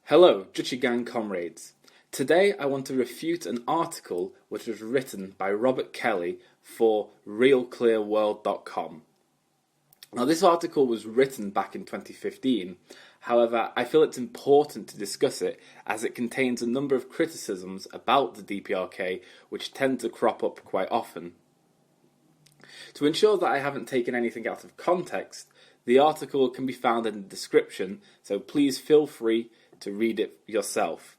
Hello, Juche Gang comrades. Today I want to refute an article which was written by Robert Kelly for realclearworld.com. Now, this article was written back in 2015, however, I feel it's important to discuss it as it contains a number of criticisms about the DPRK which tend to crop up quite often. To ensure that I haven't taken anything out of context, the article can be found in the description, so please feel free to read it yourself.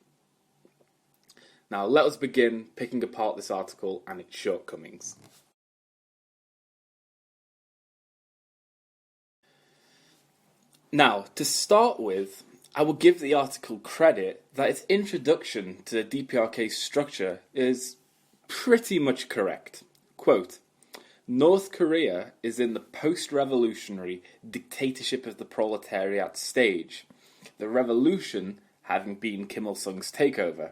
Now let us begin picking apart this article and its shortcomings. Now, to start with, I will give the article credit that its introduction to the DPRK's structure is pretty much correct. Quote, North Korea is in the post-revolutionary dictatorship of the proletariat stage, the revolution having been Kim Il-sung's takeover.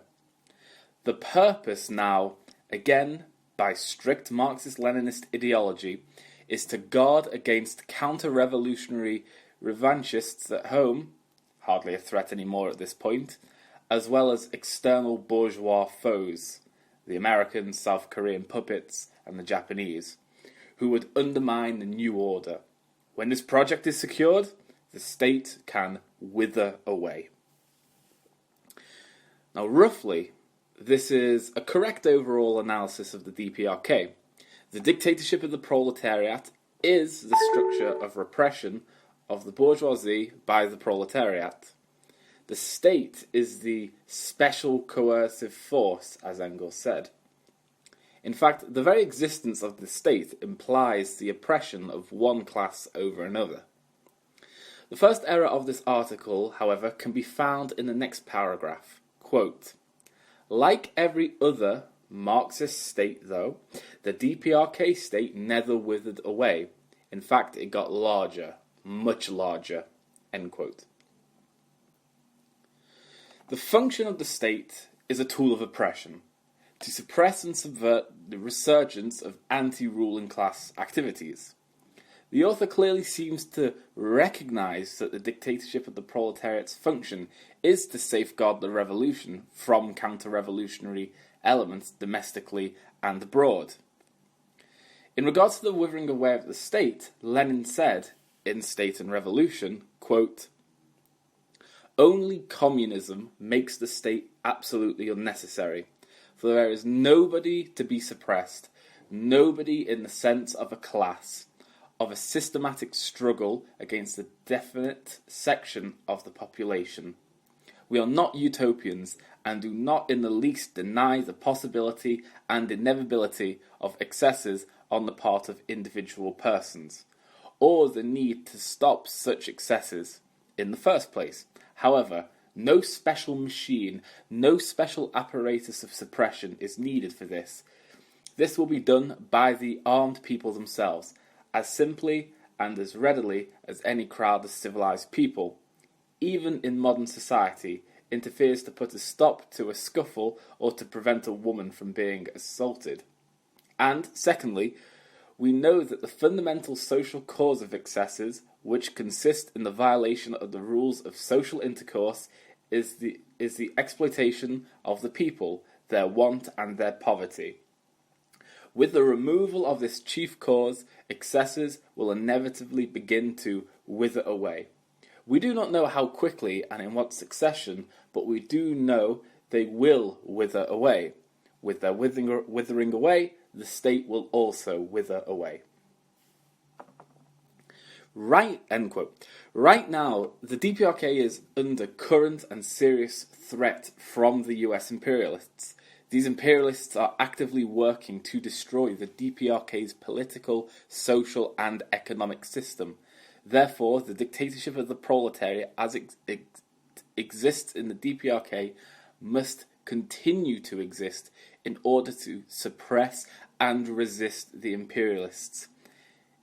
The purpose now, again by strict Marxist-Leninist ideology, is to guard against counter-revolutionary revanchists at home, hardly a threat anymore at this point, as well as external bourgeois foes, the Americans, South Korean puppets, and the Japanese, who would undermine the new order. When this project is secured, the state can wither away. Now, roughly, this is a correct overall analysis of the DPRK. The dictatorship of the proletariat is the structure of repression of the bourgeoisie by the proletariat. The state is the special coercive force, as Engels said. In fact, the very existence of the state implies the oppression of one class over another. The first error of this article, however, can be found in the next paragraph. Quote, like every other Marxist state, though, the DPRK state never withered away. In fact, it got larger, much larger. End quote. The function of the state is a tool of oppression, to suppress and subvert the resurgence of anti-ruling class activities. The author clearly seems to recognize that the dictatorship of the proletariat's function is to safeguard the revolution from counter-revolutionary elements domestically and abroad. In regards to the withering away of the state, Lenin said, in State and Revolution, quote, only communism makes the state absolutely unnecessary, for there is nobody to be suppressed, nobody in the sense of a class, of a systematic struggle against a definite section of the population. We are not utopians and do not in the least deny the possibility and inevitability of excesses on the part of individual persons, or the need to stop such excesses in the first place. However, no special machine, no special apparatus of suppression is needed for this. This will be done by the armed people themselves, as simply and as readily as any crowd of civilized people, even in modern society, interferes to put a stop to a scuffle or to prevent a woman from being assaulted. And, secondly, we know that the fundamental social cause of excesses, which consist in the violation of the rules of social intercourse, is the exploitation of the people, their want and their poverty. With the removal of this chief cause, excesses will inevitably begin to wither away. We do not know how quickly and in what succession, but we do know they will wither away. With their withering away, the state will also wither away. End quote. Right now, the DPRK is under current and serious threat from the US imperialists. These imperialists are actively working to destroy the DPRK's political, social, and economic system. Therefore, the dictatorship of the proletariat as it exists in the DPRK must continue to exist in order to suppress and resist the imperialists.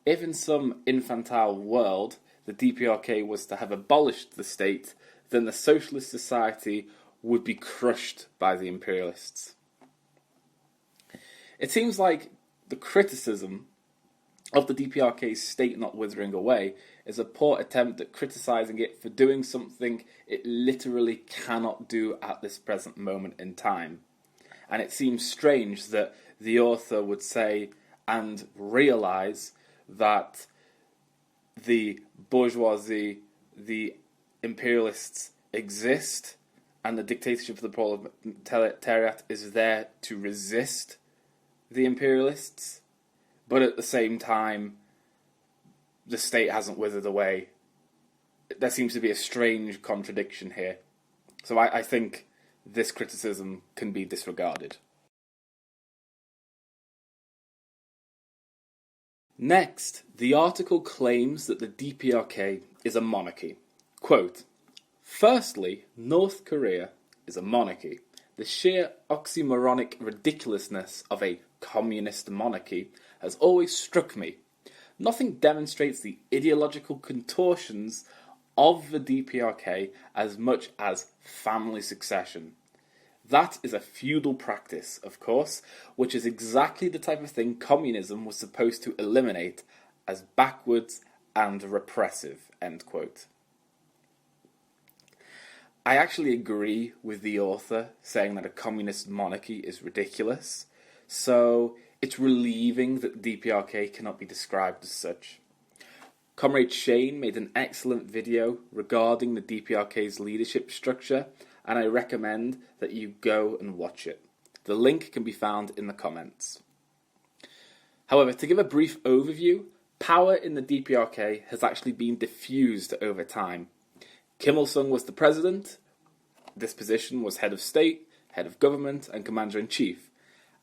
If in some infantile world the DPRK was to have abolished the state, then the socialist society would be crushed by the imperialists. It seems like the criticism of the DPRK's state not withering away is a poor attempt at criticising it for doing something it literally cannot do at this present moment in time. And it seems strange that the author would say and realise that the bourgeoisie, the imperialists exist, and the dictatorship of the proletariat is there to resist the imperialists, but at the same time, the state hasn't withered away. There seems to be a strange contradiction here. So I think this criticism can be disregarded. Next, the article claims that the DPRK is a monarchy. Quote, "Firstly, North Korea is a monarchy. The sheer oxymoronic ridiculousness of a communist monarchy has always struck me. Nothing demonstrates the ideological contortions of the DPRK as much as family succession. That is a feudal practice, of course, which is exactly the type of thing communism was supposed to eliminate as backwards and repressive." End quote. I actually agree with the author saying that a communist monarchy is ridiculous, so it's relieving that the DPRK cannot be described as such. Comrade Shane made an excellent video regarding the DPRK's leadership structure, and I recommend that you go and watch it. The link can be found in the comments. However, to give a brief overview, power in the DPRK has actually been diffused over time. Kim Il-sung was the president. This position was head of state, head of government, and commander-in-chief.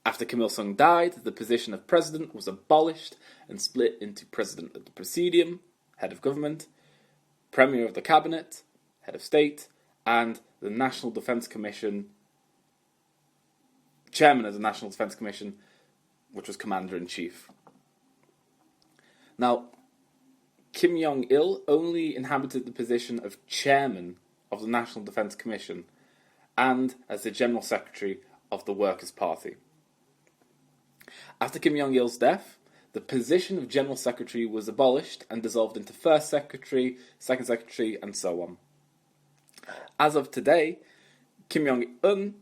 After Kim Il-sung died, the position of president was abolished and split into president of the presidium, head of government, premier of the cabinet, head of state, and the National Defense Commission, chairman of the National Defense Commission, which was commander-in-chief. Now, Kim Jong-il only inhabited the position of chairman of the National Defense Commission and as the general secretary of the Workers' Party. After Kim Jong-il's death, the position of general secretary was abolished and dissolved into first secretary, second secretary, and so on. As of today, Kim Jong-un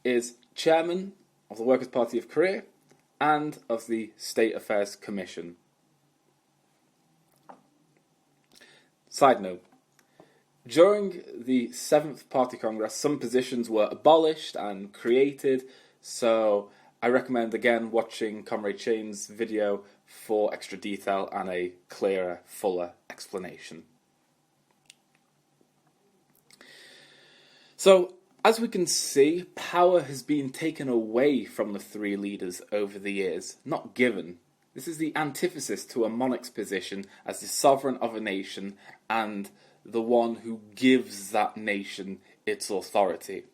is chairman of the Workers' Party of Korea and of the State Affairs Commission. Side note, during the 7th Party Congress, some positions were abolished and created, so I recommend again watching Comrade Shane's video for extra detail and a clearer, fuller explanation. So, as we can see, power has been taken away from the three leaders over the years, not given. This is the antithesis to a monarch's position as the sovereign of a nation and the one who gives that nation its authority.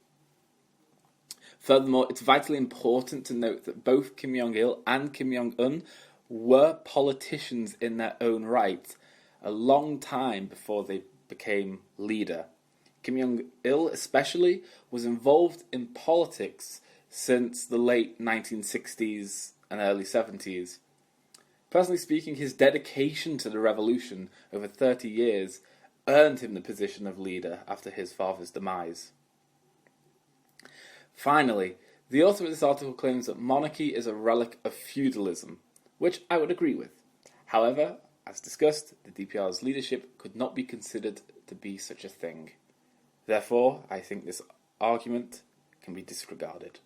Furthermore, it's vitally important to note that both Kim Jong-il and Kim Jong-un were politicians in their own right, a long time before they became leader. Kim Jong-il especially was involved in politics since the late 1960s and early 70s. Personally speaking, his dedication to the revolution over 30 years earned him the position of leader after his father's demise. Finally, the author of this article claims that monarchy is a relic of feudalism, which I would agree with. However, as discussed, the DPR's leadership could not be considered to be such a thing. Therefore, I think this argument can be disregarded.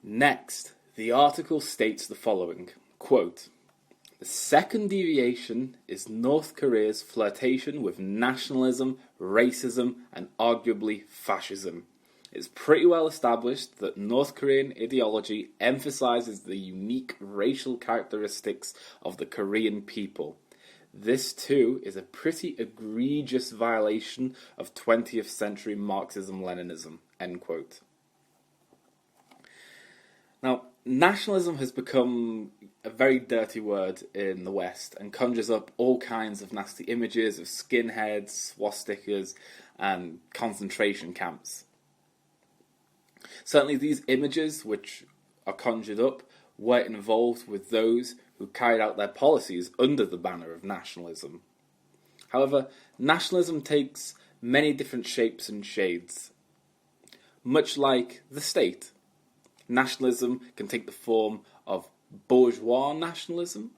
Next, the article states the following, quote, "The second deviation is North Korea's flirtation with nationalism, racism, and arguably fascism. It's pretty well established that North Korean ideology emphasizes the unique racial characteristics of the Korean people. This, too, is a pretty egregious violation of 20th century Marxism-Leninism," end quote. Now, nationalism has become a very dirty word in the West and conjures up all kinds of nasty images of skinheads, swastikas, and concentration camps. Certainly these images, which are conjured up, were involved with those who carried out their policies under the banner of nationalism. However, nationalism takes many different shapes and shades. Much like the state, nationalism can take the form of bourgeois nationalism,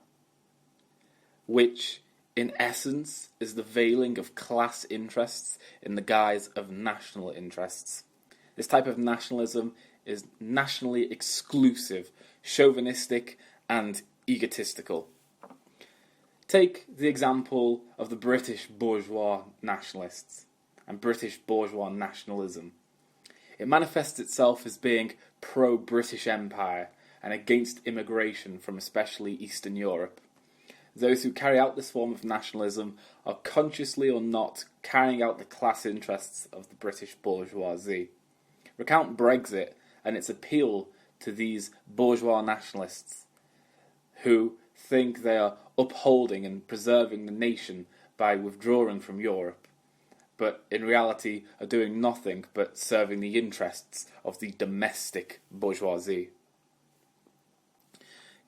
which in essence is the veiling of class interests in the guise of national interests. This type of nationalism is nationally exclusive, chauvinistic, and egotistical. Take the example of the British bourgeois nationalists and British bourgeois nationalism. It manifests itself as being pro-British Empire and against immigration from especially Eastern Europe. Those who carry out this form of nationalism are consciously or not carrying out the class interests of the British bourgeoisie. Recount Brexit and its appeal to these bourgeois nationalists who think they are upholding and preserving the nation by withdrawing from Europe, but in reality are doing nothing but serving the interests of the domestic bourgeoisie.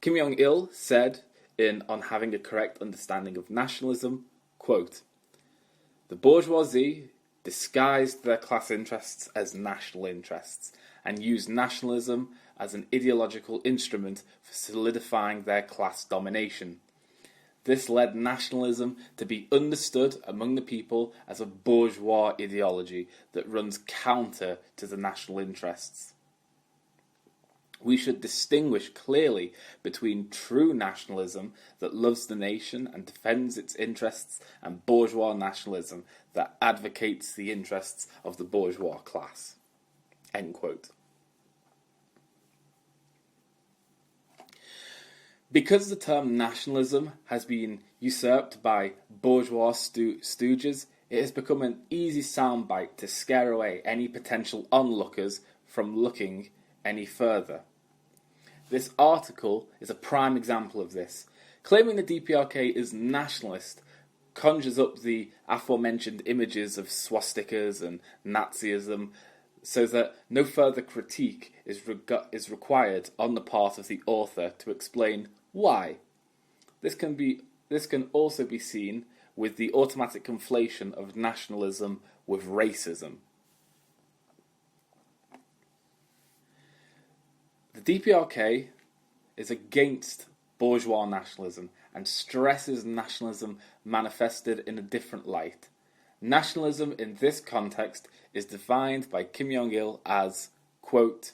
Kim Jong-il said on having a correct understanding of nationalism, quote, "The bourgeoisie disguised their class interests as national interests and used nationalism as an ideological instrument for solidifying their class domination. This led nationalism to be understood among the people as a bourgeois ideology that runs counter to the national interests. We should distinguish clearly between true nationalism that loves the nation and defends its interests and bourgeois nationalism that advocates the interests of the bourgeois class." End quote. Because the term nationalism has been usurped by bourgeois stooges, it has become an easy soundbite to scare away any potential onlookers from looking any further. This article is a prime example of this. Claiming the DPRK is nationalist conjures up the aforementioned images of swastikas and Nazism so that no further critique is required on the part of the author to explain why. This can also be seen with the automatic conflation of nationalism with racism. The DPRK is against bourgeois nationalism and stresses nationalism manifested in a different light. Nationalism in this context is defined by Kim Jong-il as, quote,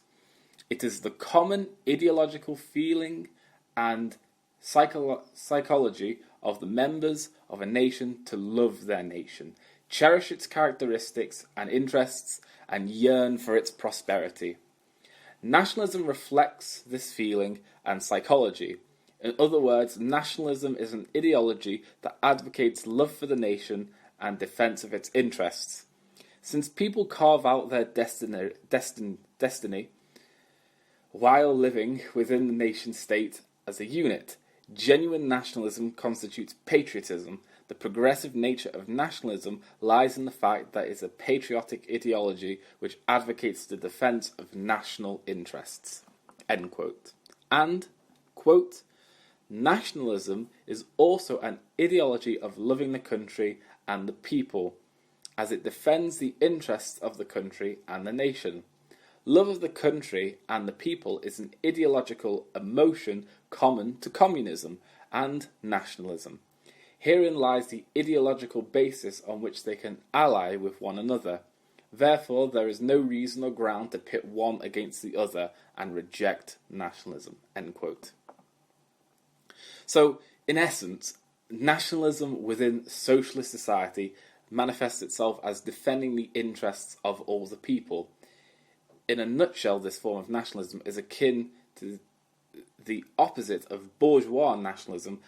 "It is the common ideological feeling and psychology of the members of a nation to love their nation, cherish its characteristics and interests, and yearn for its prosperity. Nationalism reflects this feeling and psychology. In other words, nationalism is an ideology that advocates love for the nation and defense of its interests. Since people carve out their destiny while living within the nation-state as a unit, genuine nationalism constitutes patriotism. The progressive nature of nationalism lies in the fact that it is a patriotic ideology which advocates the defense of national interests." End quote. And, quote, "Nationalism is also an ideology of loving the country and the people, as it defends the interests of the country and the nation. Love of the country and the people is an ideological emotion common to communism and nationalism. Herein lies the ideological basis on which they can ally with one another. Therefore, there is no reason or ground to pit one against the other and reject nationalism." End quote. So, in essence, nationalism within socialist society manifests itself as defending the interests of all the people. In a nutshell, this form of nationalism is akin to the opposite of bourgeois nationalism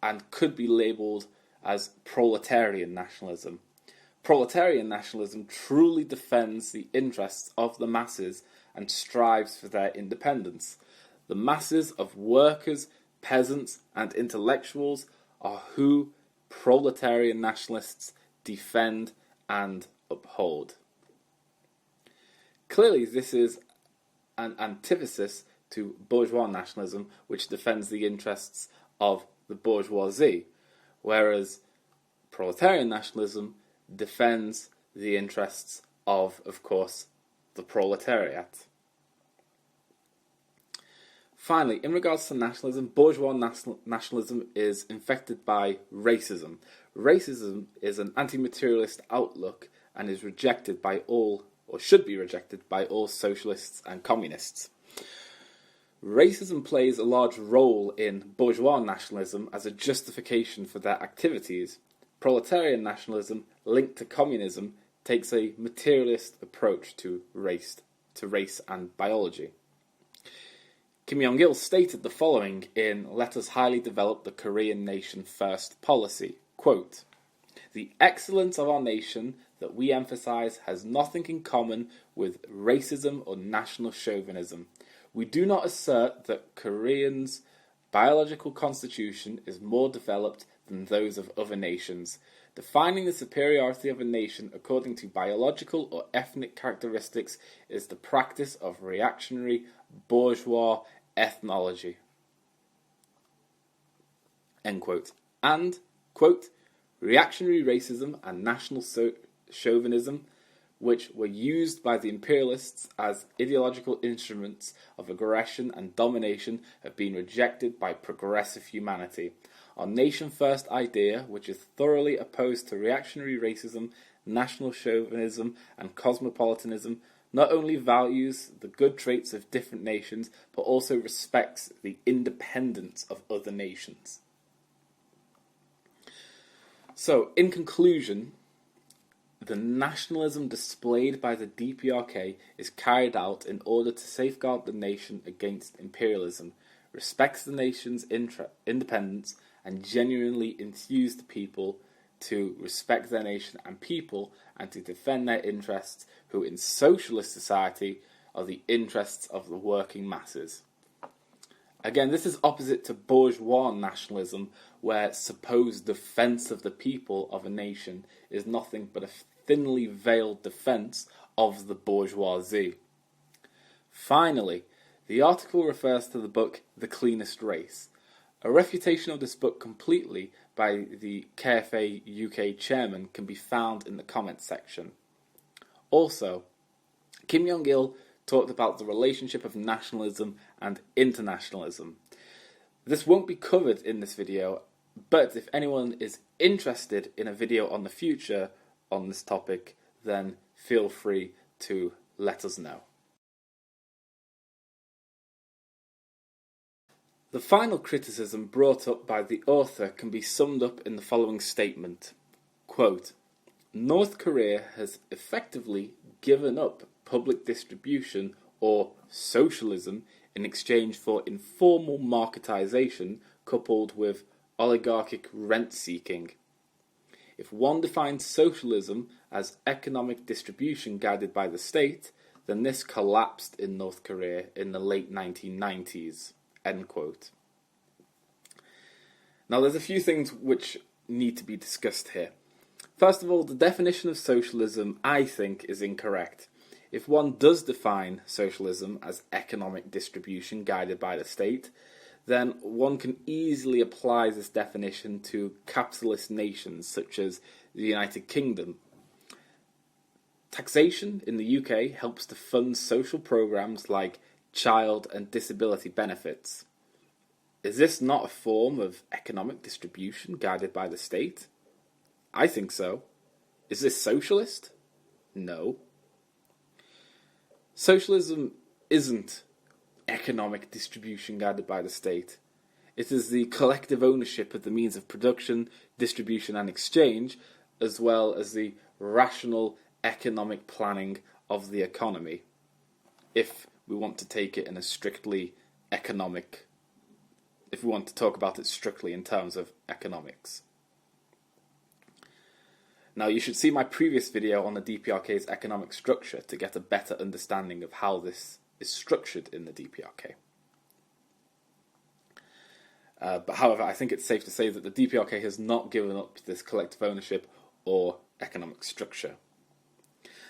and could be labelled as proletarian nationalism. Proletarian nationalism truly defends the interests of the masses and strives for their independence. The masses of workers, peasants, and intellectuals are who proletarian nationalists defend and uphold. Clearly, this is an antithesis to bourgeois nationalism, which defends the interests of the bourgeoisie, whereas proletarian nationalism defends the interests of course, the proletariat. Finally, in regards to nationalism, bourgeois nationalism is infected by racism. Racism is an anti-materialist outlook and is rejected by all, or should be rejected by all socialists and communists. Racism plays a large role in bourgeois nationalism as a justification for their activities. Proletarian nationalism, linked to communism, takes a materialist approach to race and biology. Kim Jong-il stated the following in Let Us Highly Develop the Korean Nation First policy, quote, "The excellence of our nation that we emphasize has nothing in common with racism or national chauvinism. We do not assert that Koreans' biological constitution is more developed than those of other nations. Defining the superiority of a nation according to biological or ethnic characteristics is the practice of reactionary bourgeois ethnology." End quote. And, quote, "Reactionary racism and national chauvinism, which were used by the imperialists as ideological instruments of aggression and domination, have been rejected by progressive humanity. Our nation-first idea, which is thoroughly opposed to reactionary racism, national chauvinism, and cosmopolitanism, not only values the good traits of different nations, but also respects the independence of other nations." So, in conclusion, the nationalism displayed by the DPRK is carried out in order to safeguard the nation against imperialism, respects the nation's independence, and genuinely enthuse the people to respect their nation and people and to defend their interests, who in socialist society are the interests of the working masses. Again, this is opposite to bourgeois nationalism, where supposed defense of the people of a nation is nothing but a thinly veiled defense of the bourgeoisie. Finally, the article refers to the book The Cleanest Race. A refutation of this book completely by the KFA UK chairman can be found in the comments section. Also, Kim Jong-il talked about the relationship of nationalism and internationalism. This won't be covered in this video, but if anyone is interested in a video on the future on this topic, then feel free to let us know. The final criticism brought up by the author can be summed up in the following statement, quote, "North Korea has effectively given up public distribution or socialism in exchange for informal marketization coupled with oligarchic rent-seeking. If one defines socialism as economic distribution guided by the state, then this collapsed in North Korea in the late 1990s. End quote. Now, there's a few things which need to be discussed here. First of all, the definition of socialism, I think, is incorrect. If one does define socialism as economic distribution guided by the state, then one can easily apply this definition to capitalist nations such as the United Kingdom. Taxation in the UK helps to fund social programs like child and disability benefits. Is this not a form of economic distribution guided by the state? I think so. Is this socialist? No. Socialism isn't economic distribution guided by the state. It is the collective ownership of the means of production, distribution and exchange, as well as the rational economic planning of the economy, if we want to take it in a strictly economic, if we want to talk about it strictly in terms of economics. Now, you should see my previous video on the DPRK's economic structure to get a better understanding of how this is structured in the DPRK. But however, I think it's safe to say that the DPRK has not given up this collective ownership or economic structure.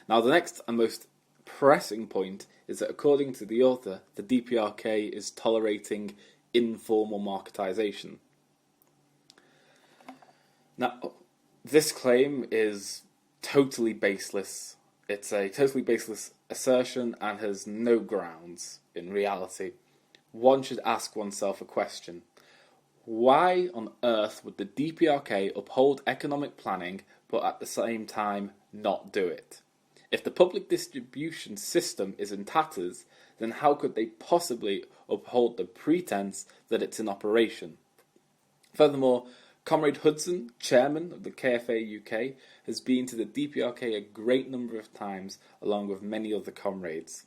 Now, the next and most pressing point is that according to the author, the DPRK is tolerating informal marketisation. Now, this claim is totally baseless. It's a totally baseless assertion and has no grounds in reality. One should ask oneself a question. Why on earth would the DPRK uphold economic planning but at the same time not do it? If the public distribution system is in tatters, then how could they possibly uphold the pretense that it's in operation? Furthermore, Comrade Hudson, chairman of the KFA UK, has been to the DPRK a great number of times along with many other comrades.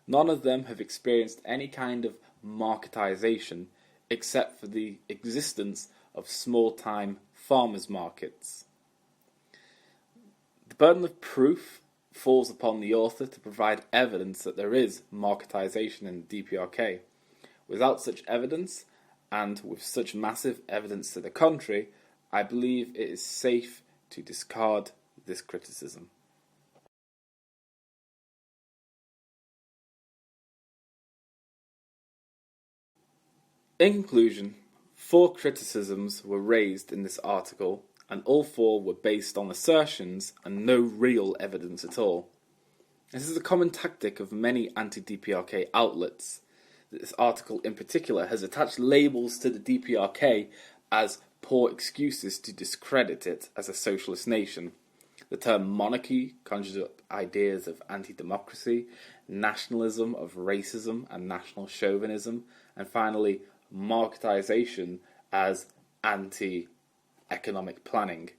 None of them have experienced any kind of marketisation except for the existence of small-time farmers' markets. The burden of proof falls upon the author to provide evidence that there is marketisation in the DPRK. Without such evidence, and with such massive evidence to the contrary, I believe it is safe to discard this criticism. In conclusion, 4 criticisms were raised in this article, and all 4 were based on assertions and no real evidence at all. This is a common tactic of many anti-DPRK outlets. This article in particular has attached labels to the DPRK as poor excuses to discredit it as a socialist nation. The term monarchy conjures up ideas of anti-democracy, nationalism, of racism and national chauvinism, and finally marketisation as anti-economic planning.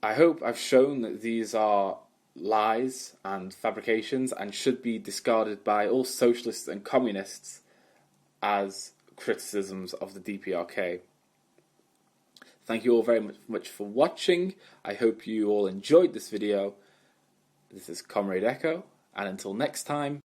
I hope I've shown that these are lies and fabrications and should be discarded by all socialists and communists as criticisms of the DPRK. Thank you all very much for watching. I hope you all enjoyed this video. This is Comrade Echo, and until next time,